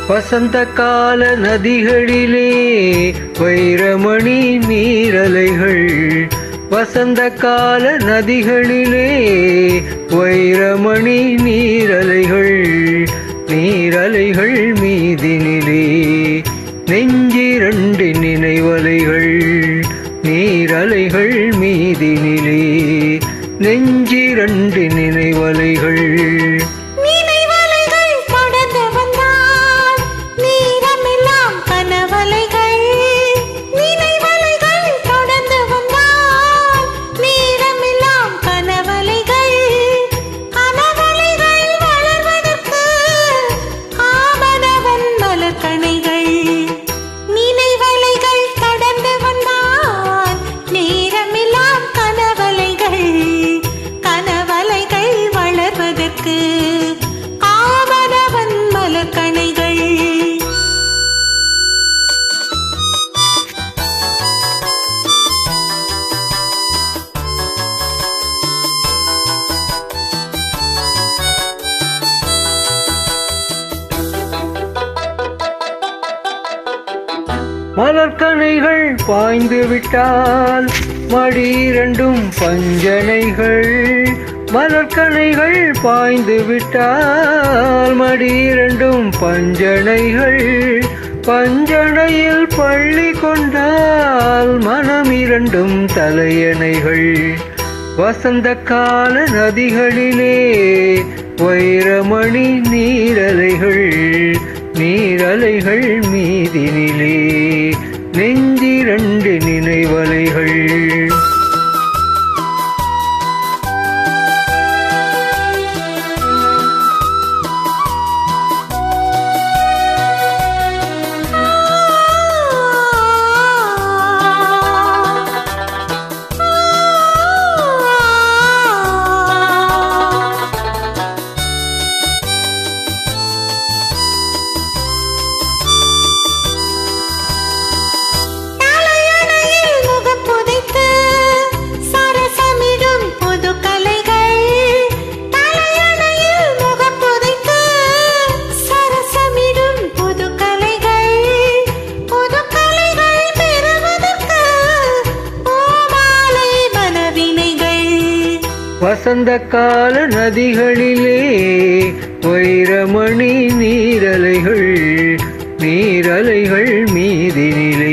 வசந்த கால நதிகளிலே வைரமணி நீரலைகள். வசந்த கால நதிகளிலே வைரமணி நீரலைகள். நீரலைகள் மீதினிலே நெஞ்சிரண்டு நினைவலைகள். நீரலைகள் மீதினிலே நெஞ்சிரண்டு நினைவலைகள். மலர்கனைகள் பாய்ந்து விட்டால் மடிரண்டும் பஞ்சனைகள். மலர்கனைகள் பாய்ந்து விட்டால் மடிரண்டும் பஞ்சனைகள். பஞ்சனையில் பள்ளி கொண்டால் மனமிரண்டும் தலையணைகள். வசந்த கால நதிகளிலே வைரமணி நீரலைகள். நீரலைகள் மீதினிலே நெஞ்சிரண்டு நினைவலைகள். வசந்த கால நதிகளிலே வைரமணி நீரலைகள். நீரலைகள் மீதினிலே